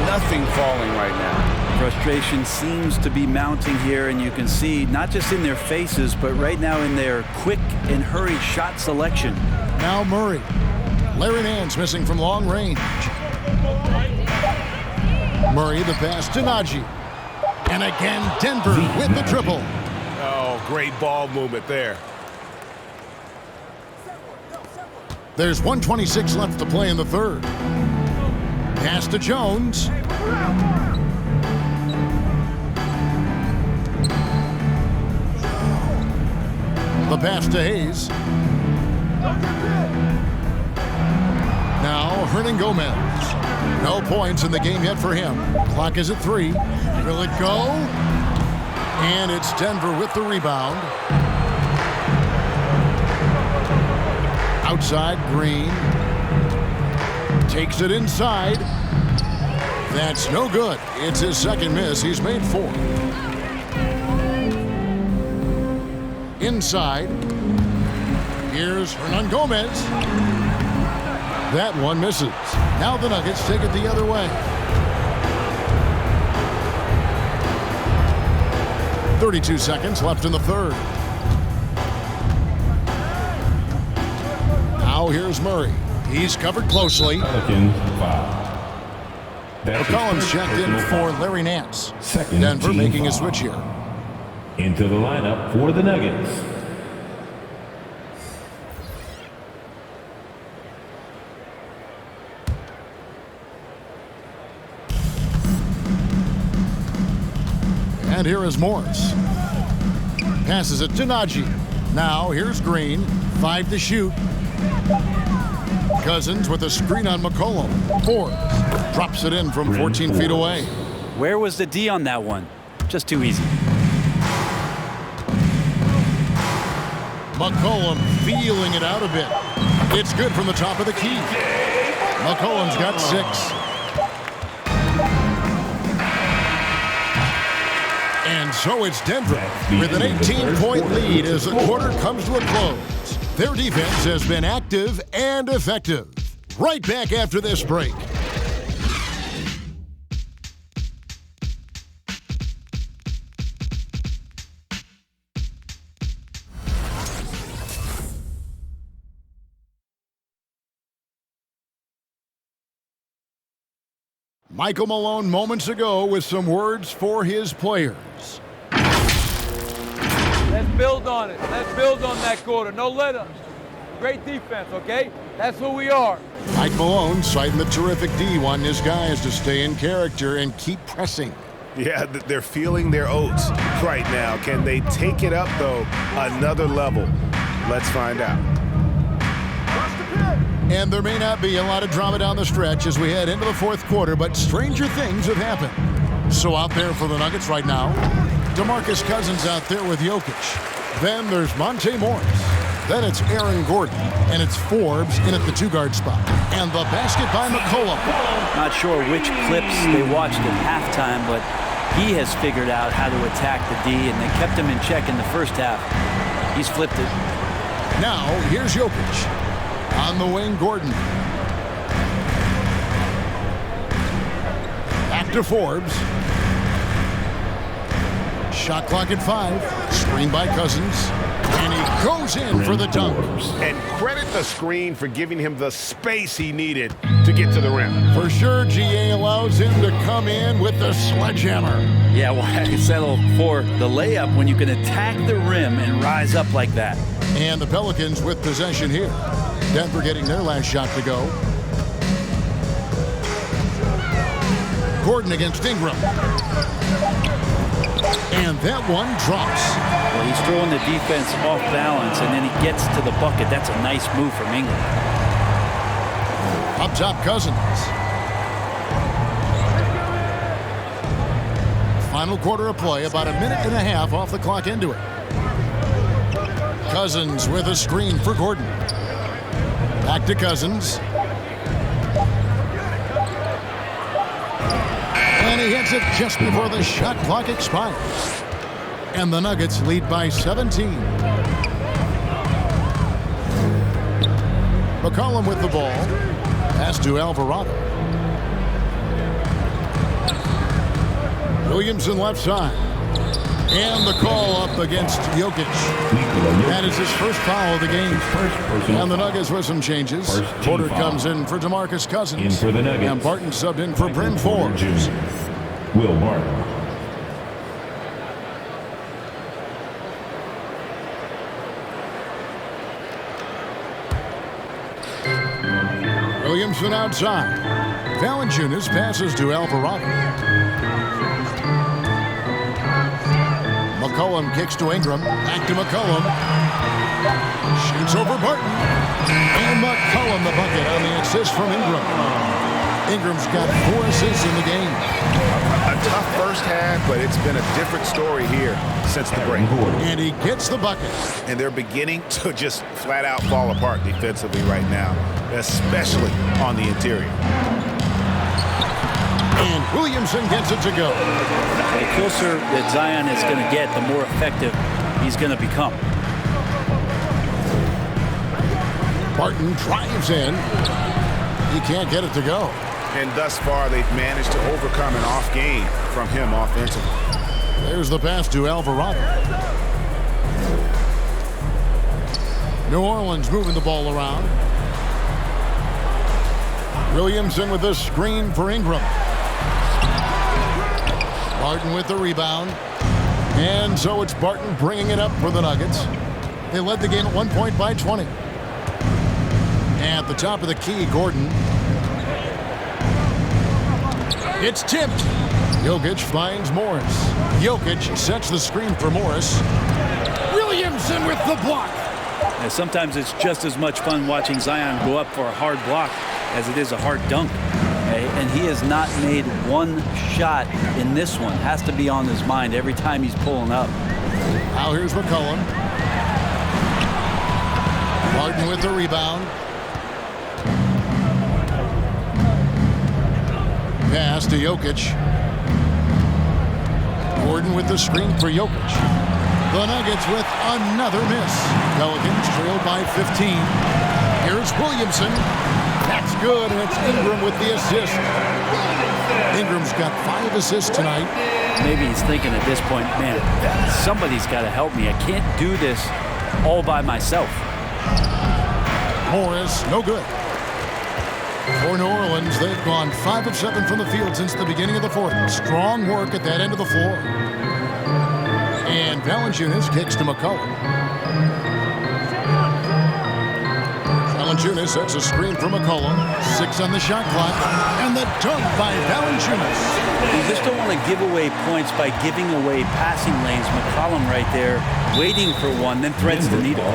Nothing falling right now. Frustration seems to be mounting here, and you can see not just in their faces, but right now in their quick and hurried shot selection. Now Murray. Larry Nance missing from long range. Murray the pass to Najee. And again, Denver with the triple. Oh, great ball movement there. There's 1:26 left to play in the third. Pass to Jones. The pass to Hayes. Now Hernan Gomez. No points in the game yet for him. Clock is at 3. Will it go? And it's Denver with the rebound. Outside, Green. Takes it inside. That's no good. It's his second miss. He's made 4. Inside. Here's Hernan Gomez. That one misses. Now the Nuggets take it the other way. 32 seconds left in the third. Now here's Murray. He's covered closely. McCollum's checked in for Larry Nance. Denver making a switch here. Into the lineup for the Nuggets. And here is Morris. Passes it to Najee. Now here's Green. 5 to shoot. Cousins with a screen on McCollum. Forbes drops it in from 14 feet away. Where was the D on that one? Just too easy. McCollum feeling it out a bit. It's good from the top of the key. McCollum's got 6. And so it's Denver with an 18-point lead as the quarter comes to a close. Their defense has been active and effective. Right back after this break. Michael Malone moments ago with some words for his players. Let's build on it. Let's build on that quarter. No let-ups. Great defense, okay? That's who we are. Mike Malone citing the terrific D, wanting his guys to stay in character and keep pressing. Yeah, they're feeling their oats right now. Can they take it up, though, another level? Let's find out. And there may not be a lot of drama down the stretch as we head into the fourth quarter, but stranger things have happened. So out there for the Nuggets right now, DeMarcus Cousins out there with Jokic. Then there's Monte Morris. Then it's Aaron Gordon. And it's Forbes in at the 2-guard spot. And the basket by McCollum. Not sure which clips they watched at halftime, but he has figured out how to attack the D, and they kept him in check in the first half. He's flipped it. Now, here's Jokic. On the wing, Gordon. Back to Forbes. Shot clock at 5. Screen by Cousins. And he goes in for the dunk. And credit the screen for giving him the space he needed to get to the rim. For sure, GA allows him to come in with the sledgehammer. Yeah, why settle for the layup when you can attack the rim and rise up like that? And the Pelicans with possession here. Denver getting their last shot to go. Gordon against Ingram. And that one drops. Well, he's throwing the defense off balance, and then he gets to the bucket. That's a nice move from Ingram. Up top, Cousins. Final quarter of play, about a minute and a half off the clock into it. Cousins with a screen for Gordon. Back to Cousins. And he hits it just before the shot clock expires. And the Nuggets lead by 17. McCollum with the ball. Pass to Alvarado. Williamson left side. And the call up against Jokic. That is his first foul of the game. And the Nuggets with some changes. Porter comes in for DeMarcus Cousins. And Barton subbed in for Bryn Forbes. Will Barton. Williamson outside. Valanciunas passes to Alvarado. McCollum kicks to Ingram. Back to McCollum. Shoots over Barton. And McCollum the bucket on the assist from Ingram. Ingram's got 4 assists in the game. A tough first half, but it's been a different story here since the break. And he gets the bucket. And they're beginning to just flat out fall apart defensively right now, especially on the interior. And Williamson gets it to go. The closer that Zion is going to get, the more effective he's going to become. Barton drives in. He can't get it to go. And thus far, they've managed to overcome an off game from him offensively. There's the pass to Alvarado. New Orleans moving the ball around. Williamson with the screen for Ingram. Barton with the rebound. And so it's Barton bringing it up for the Nuggets. They led the game at 1 point by 20. At the top of the key, Gordon. It's tipped. Jokic finds Morris. Jokic sets the screen for Morris. Williamson with the block. And sometimes it's just as much fun watching Zion go up for a hard block as it is a hard dunk. And he has not made one shot in this one. Has to be on his mind every time he's pulling up. Now here's McCollum. Barton with the rebound. Pass to Jokic. Gordon with the screen for Jokic. The Nuggets with another miss. Pelicans trailed by 15. Here's Williamson. That's good, and it's Ingram with the assist. Ingram's got 5 assists tonight. Maybe he's thinking at this point, man, somebody's got to help me. I can't do this all by myself. Morris, no good. For New Orleans, they've gone 5 of 7 from the field since the beginning of the fourth. Strong work at that end of the floor. And Valanciunas kicks to McCollum. Valanciunas sets a screen for McCollum. 6 on the shot clock. And the dunk by Valanciunas. You just don't want to give away points by giving away passing lanes. McCollum right there, waiting for one, then threads the needle.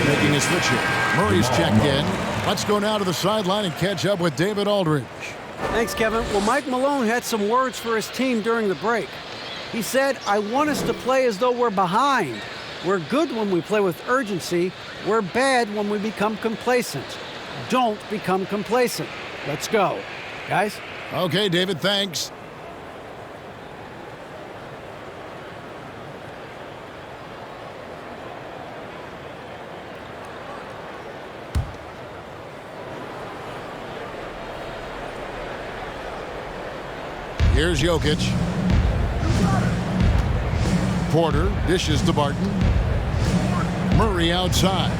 Making his switch here. Murray's checked in. Let's go now to the sideline and catch up with David Aldridge. Thanks, Kevin. Well, Mike Malone had some words for his team during the break. He said, I want us to play as though we're behind. We're good when we play with urgency. We're bad when we become complacent. Don't become complacent. Let's go. Guys? Okay, David, thanks. Here's Jokic. Porter dishes to Barton. Murray outside.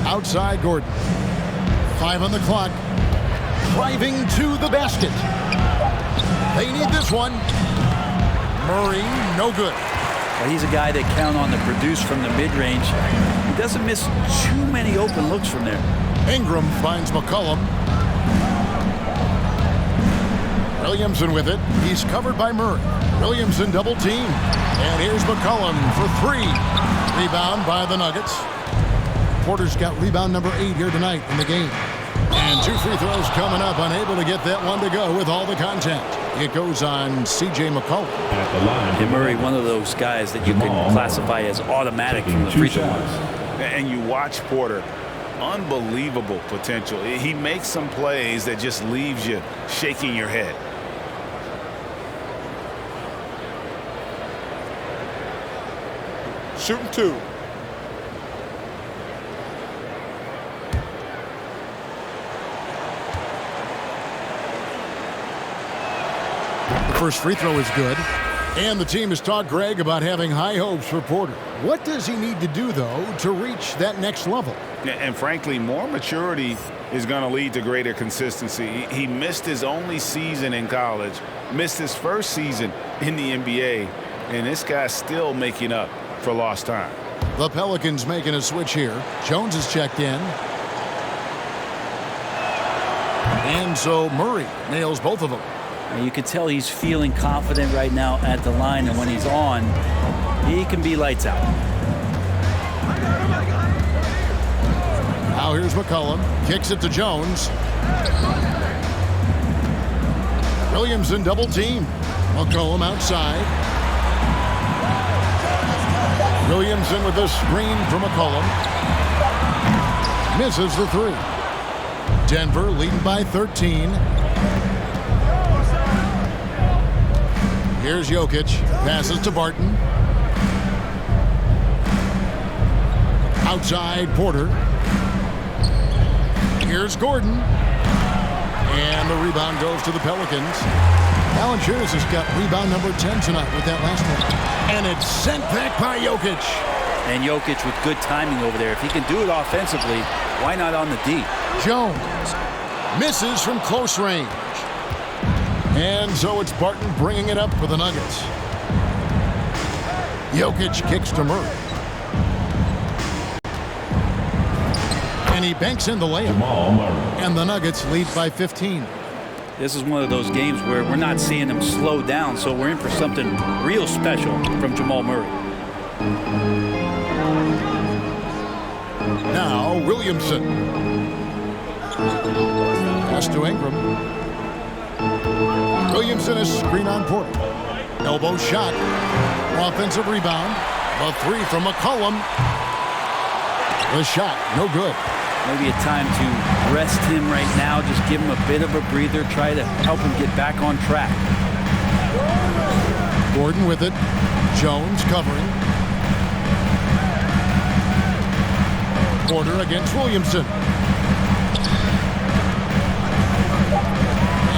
Outside Gordon. 5 on the clock. Driving to the basket. They need this one. Murray, no good. Well, he's a guy they count on to produce from the mid-range. He doesn't miss too many open looks from there. Ingram finds McCollum. Williamson with it. He's covered by Murray. Williamson double team. And here's McCollum for 3. Rebound by the Nuggets. Porter's got rebound number 8 here tonight in the game. And 2 free throws coming up. Unable to get that one to go with all the contact. It goes on C.J. McCollum. At the line. And Murray, one of those guys that you can classify as automatic from the free throw line. And you watch Porter. Unbelievable potential. He makes some plays that just leaves you shaking your head. Shooting 2. The first free throw is good. And the team has talked, Greg, about having high hopes for Porter. What does he need to do, though, to reach that next level? And frankly, more maturity is going to lead to greater consistency. He missed his only season in college, missed his first season in the NBA, and this guy's still making up for lost time. The Pelicans making a switch here. Jones is checked in. And so Murray nails both of them. You can tell he's feeling confident right now at the line, and when he's on, he can be lights out. Now here's McCollum. Kicks it to Jones. Williamson double team. McCollum outside. Williamson with the screen for McCollum. Misses the 3. Denver leading by 13. Here's Jokic. Passes to Barton. Outside Porter. Here's Gordon. And the rebound goes to the Pelicans. Valanciunas has got rebound number 10 tonight with that last one. And it's sent back by Jokic. And Jokic with good timing over there. If he can do it offensively, why not on the D? Jones misses from close range. And so it's Barton bringing it up for the Nuggets. Jokic kicks to Murray. And he banks in the layup. And the Nuggets lead by 15. This is one of those games where we're not seeing him slow down, so we're in for something real special from Jamal Murray. Now Williamson. Pass to Ingram. Williamson is screen on Porter. Elbow shot. Offensive rebound. The 3 from McCollum. The shot, no good. Maybe a time to rest him right now. Just give him a bit of a breather. Try to help him get back on track. Gordon with it. Jones covering. Porter against Williamson.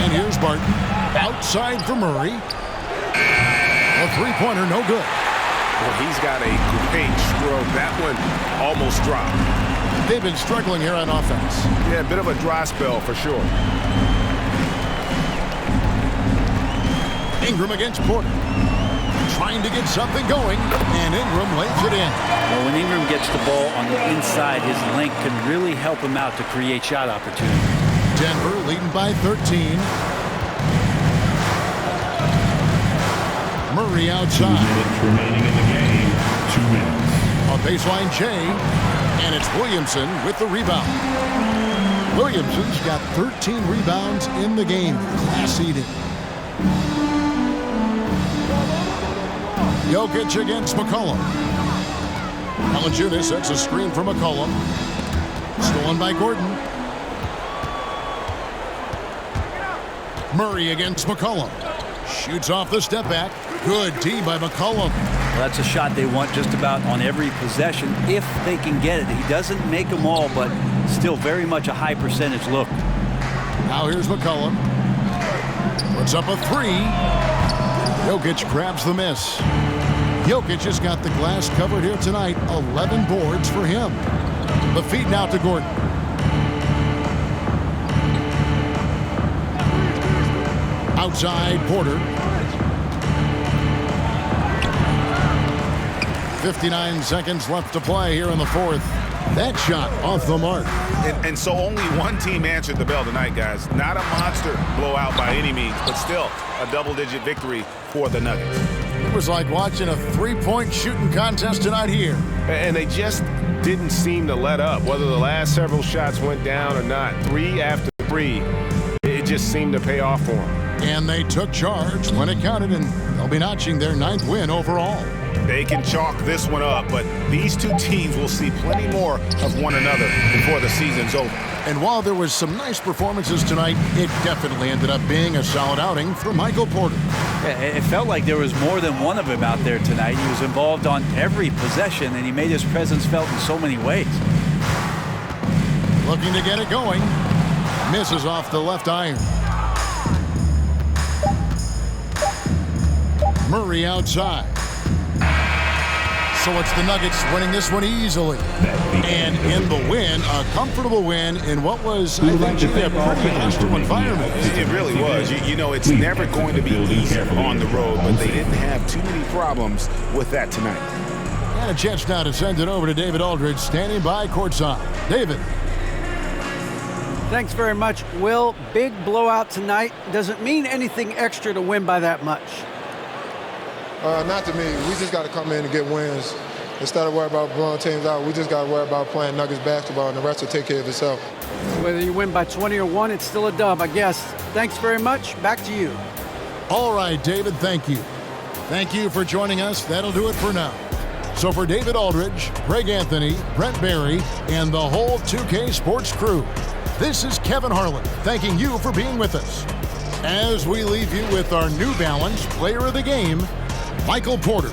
And here's Barton. Outside for Murray. A 3-pointer, no good. Well, he's got a great stroke. That one almost dropped. They've been struggling here on offense. Yeah, a bit of a dry spell for sure. Ingram against Porter. Trying to get something going, and Ingram lays it in. Well, when Ingram gets the ball on the inside, his length can really help him out to create shot opportunities. Denver leading by 13. Murray outside. 2 minutes remaining in the game. 2 minutes. A baseline J, and it's Williamson with the rebound. Williamson's got 13 rebounds in the game. Class eating. Jokic against McCollum. Valanciunas sets a screen for McCollum. Stolen by Gordon. Murray against McCollum. Shoots off the step back. Good D by McCollum. Well, that's a shot they want just about on every possession if they can get it. He doesn't make them all, but still very much a high percentage look. Now here's McCollum. Puts up a 3. Jokic grabs the miss. Jokic has got the glass covered here tonight. 11 boards for him. The feed now to Gordon. Outside Porter. 59 seconds left to play here in the fourth. That shot off the mark. And so only one team answered the bell tonight, guys. Not a monster blowout by any means, but still a double-digit victory for the Nuggets. It was like watching a three-point shooting contest tonight here. And they just didn't seem to let up, whether the last several shots went down or not. 3 after 3, it just seemed to pay off for them. And they took charge when it counted, and they'll be notching their 9th win overall. They can chalk this one up, but these two teams will see plenty more of one another before the season's over. And while there was some nice performances tonight, it definitely ended up being a solid outing for Michael Porter. It felt like there was more than one of him out there tonight. He was involved on every possession, and he made his presence felt in so many ways. Looking to get it going. Misses off the left iron. Murray outside. So it's the Nuggets winning this one easily. And in the win, a comfortable win in what was, I think, a pretty hostile environment. It really was. You know, it's never going to be easy on the road, but they didn't have too many problems with that tonight. And a chance now to send it over to David Aldridge, standing by courtside. David. Thanks very much, Will. Big blowout tonight. Does it mean anything extra to win by that much? Not to me. We just got to come in and get wins. Instead of worrying about blowing teams out, we just got to worry about playing Nuggets basketball, and the rest will take care of itself. Whether you win by 20 or 1, it's still a dub, I guess. Thanks very much. Back to you. All right, David, thank you. Thank you for joining us. That'll do it for now. So for David Aldridge, Greg Anthony, Brent Barry, and the whole 2K Sports crew, this is Kevin Harlan thanking you for being with us. As we leave you with our New Balance Player of the Game, Michael Porter.